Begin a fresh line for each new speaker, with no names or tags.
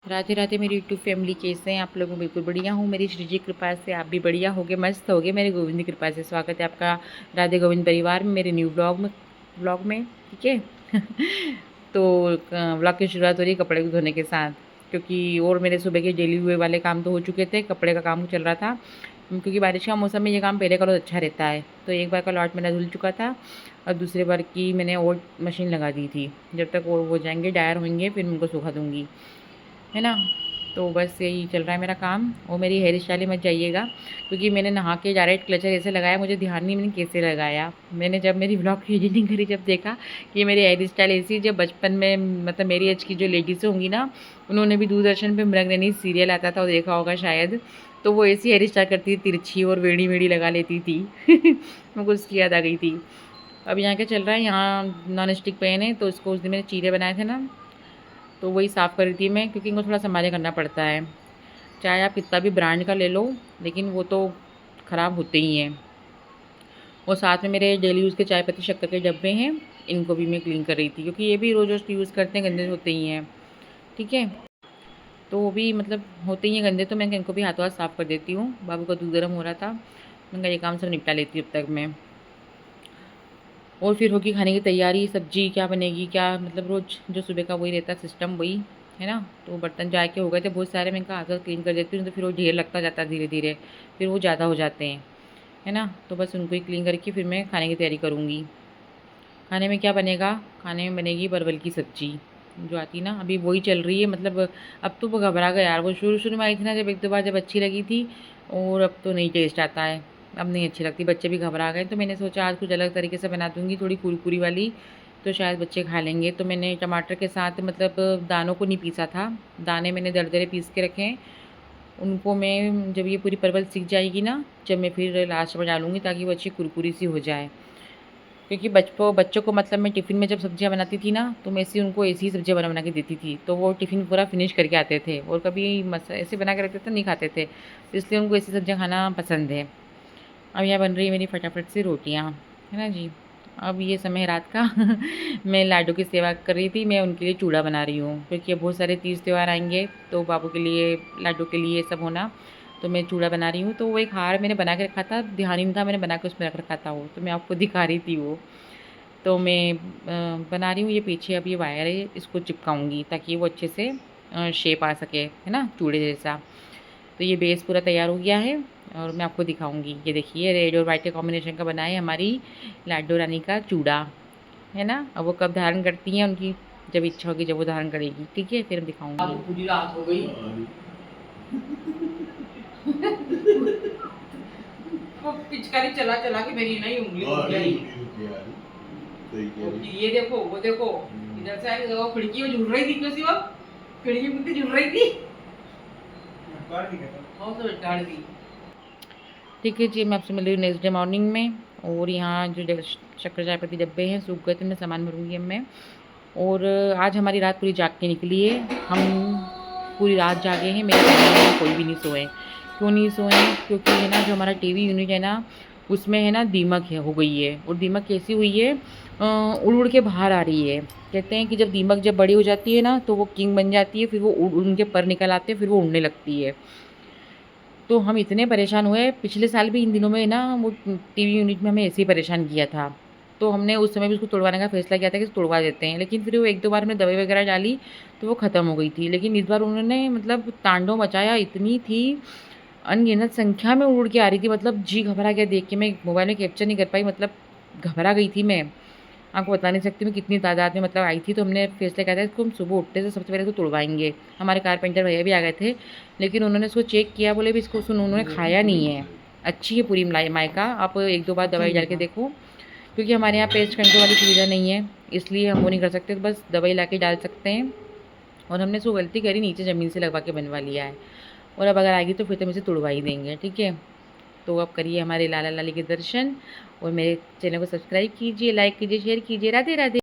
राधे राधे मेरी YouTube family, कैसे हैं आप लोग? मैं बिल्कुल बढ़िया हूँ। मेरी श्री जी कृपा से आप भी बढ़िया होगे, मस्त होगे। मेरे गोविंद की कृपा से स्वागत है आपका राधे गोविंद परिवार में, मेरे न्यू ब्लॉग में ठीक है। तो ब्लॉग की शुरुआत हो रही है कपड़े को धोने के साथ, क्योंकि और मेरे सुबह के डेली हुए वाले काम तो हो चुके थे, कपड़े का काम चल रहा था। क्योंकि बारिश का मौसम में ये काम पहले करो तो अच्छा रहता है। तो एक बार का लॉट मेरा धुल चुका था और दूसरे बार की मैंने और मशीन लगा दी थी। जब तक और हो जाएंगे, डायर होंगे, फिर उनको सुखा दूँगी, है ना। तो बस यही चल रहा है मेरा काम। और मेरी हेयर स्टाइल मत जाइएगा, क्योंकि मैंने नहा के डायरेक्ट क्लचर ऐसे लगाया, मुझे ध्यान नहीं मैंने कैसे लगाया। मैंने जब मेरी ब्लॉग की एडिटिंग करी, जब देखा कि मेरी हेयर स्टाइल ऐसी, जब बचपन में मतलब मेरी एज की जो लेडीज़ होंगी ना, उन्होंने भी दूरदर्शन पे मृगनयनी सीरियल आता था, वो देखा होगा शायद। तो वो ऐसी हेयर स्टाइल करती थी, तिरछी और वेड़ी वेड़ी लगा लेती थी। मुझको उसकी याद आ गई थी। अब यहाँ क्या चल रहा है, यहाँ नॉन स्टिक पैन है, तो उसको उस दिन मैंने चीरे बनाए थे ना, तो वही साफ़ कर रही थी मैं, क्योंकि इनको थोड़ा संभाले करना पड़ता है। चाहे आप कितना भी ब्रांड का ले लो, लेकिन वो तो ख़राब होते ही हैं। और साथ में मेरे डेली यूज़ के चाय पत्ती शक्कर के डब्बे हैं, इनको भी मैं क्लीन कर रही थी, क्योंकि ये भी रोज़ रोज़ यूज़ करते हैं, गंदे होते ही हैं। ठीक है, तो वो भी मतलब होते ही हैं गंदे, तो मैं इनको भी हाथों हाथ साफ़ कर देती हूँ। बाबू का दूध गर्म हो रहा था, मैं ये काम सब निपटा लेती हूँ अब तक मैं। और फिर होगी खाने की तैयारी, सब्जी क्या बनेगी, क्या मतलब रोज़ जो सुबह का वही रहता है सिस्टम, वही है ना। तो बर्तन जाके के हो गए थे बहुत सारे, मैं इनका हाथ हाथ क्लीन कर देती हूँ, तो फिर वो ढेर लगता जाता है धीरे धीरे, फिर वो ज़्यादा हो जाते हैं, है ना। तो बस उनको ही क्लीन करके फिर मैं खाने की तैयारी करूँगी। खाने में क्या बनेगा? खाने में बनेगी परवल की सब्ज़ी, जो आती ना अभी वही चल रही है। मतलब अब तो वो घबरा गया यार, वो शुरू शुरू में आई थी ना, जब एक दो बार जब अच्छी लगी थी, और अब तो नहीं टेस्ट आता है, अब नहीं अच्छी लगती, बच्चे भी घबरा गए। तो मैंने सोचा आज कुछ अलग तरीके से बना दूँगी, थोड़ी कुरकुरी वाली, तो शायद बच्चे खा लेंगे। तो मैंने टमाटर के साथ मतलब दानों को नहीं पीसा था, दाने मैंने दरदरे पीस के रखे हैं। उनको मैं जब ये पूरी परवल सीख जाएगी ना, जब मैं फिर लास्ट में डालूँगी, ताकि वो अच्छी कुरकुरी सी हो जाए। क्योंकि बच्चों को मतलब मैं टिफ़िन में जब सब्जियाँ बनाती थी ना, तो मैं ऐसी उनको ऐसी ही सब्जियाँ बना बना के देती थी, तो वो टिफ़िन पूरा फिनिश करके आते थे। और कभी ऐसे बना के रखते थे, नहीं खाते थे, तो इसलिए उनको ऐसी सब्जियाँ खाना पसंद है। अब यहाँ बन रही है मेरी फटाफट से रोटियाँ, है ना जी। अब ये समय है रात का। मैं लाडू की सेवा कर रही थी, मैं उनके लिए चूड़ा बना रही हूँ, क्योंकि अब बहुत सारे तीज त्यौहार आएंगे, तो बाबू के लिए, लाडू के लिए सब होना। तो मैं चूड़ा बना रही हूँ, तो वो एक हार मैंने बना के रखा था, ध्यान ही नहीं था मैंने बना के उसमें रख रखा था वो, तो मैं आपको दिखा रही थी वो। तो मैं बना रही हूँ, ये पीछे अब ये वायर है, इसको चिपकाऊँगी ताकि वो अच्छे से शेप आ सके, है ना, चूड़े जैसा। तो ये बेस पूरा तैयार हो गया है, और मैं आपको दिखाऊँगी। ये देखिए, रेड और वाइट के कॉम्बिनेशन का बना है हमारी लाडो रानी का चूड़ा, है ना। अब वो कब धारण करती हैं, उनकी जब इच्छा होगी, जब वो धारण करेगी, ठीक है, फिर हम दिखाऊँगी। पूरी रात हो गई। वो पिचकारी चला चला के मेरी नई उंगली हो गई। ये देखो, वो देखो, इधर से आई, वो खिड़की में झूल रही थी, क्यों सी वो खिड़की में झूल रही थी, हाँ तो डाल दी। ठीक है जी, मैं आपसे मिल रही हूँ नेक्स्ट डे मॉर्निंग में। और यहाँ जो शक्कर चाय पत्ती डब्बे हैं सूख गए थे, मैं सामान भरूँगी अब मैं। और आज हमारी रात पूरी जाग के निकली है, हम पूरी रात जागे हैं, मेरे फैमिली में कोई भी नहीं सोए। क्यों नहीं सोए? क्योंकि है ना, जो हमारा टीवी यूनिट है ना, उसमें है ना दीमक है, हो गई है। और दीमक कैसी हुई है, उड़ उड़ के बाहर आ रही है। कहते हैं कि जब दीमक जब बड़ी हो जाती है ना, तो वो किंग बन जाती है, फिर वो उनके पर निकल आते हैं, फिर वो उड़ने लगती है। तो हम इतने परेशान हुए, पिछले साल भी इन दिनों में ना वो टीवी यूनिट में हमें ऐसे ही परेशान किया था। तो हमने उस समय भी उसको तुड़वाने का फैसला किया था कि तुड़वा देते हैं, लेकिन फिर वो एक दो बार हमने दवाई वगैरह डाली, तो वो ख़त्म हो गई थी। लेकिन इस बार उन्होंने मतलब तांडव मचाया, इतनी थी, अनगिनत संख्या में उड़ के आ रही थी। मतलब जी घबरा गया देख के, मैं मोबाइल में कैप्चर नहीं कर पाई, मतलब घबरा गई थी मैं। आपको बता नहीं सकती मैं कितनी तादाद में मतलब आई थी। तो हमने फैसला किया था कि हम सुबह उठते से सबसे पहले इसको तुड़वाएँगे। हमारे कारपेंटर भैया भी आ गए थे, लेकिन उन्होंने इसको चेक किया, बोले भी इसको उन्होंने खाया नहीं है। अच्छी है पूरी मायका, आप एक दो बार दवाई डाल के देखो, क्योंकि हमारे यहाँ पेस्ट कंट्रोल वाली सुविधा नहीं है, इसलिए हम वो नहीं कर सकते, तो बस दवाई ला के डाल सकते हैं। और हमने इसको गलती करी, नीचे ज़मीन से लगवा के बनवा लिया है। और अब अगर आएगी तो फिर तो हम इसे तुड़वा ही देंगे, ठीक है। तो अब करिए हमारे लाला लाली के दर्शन, और मेरे चैनल को सब्सक्राइब कीजिए, लाइक कीजिए, शेयर कीजिए। राधे राधे।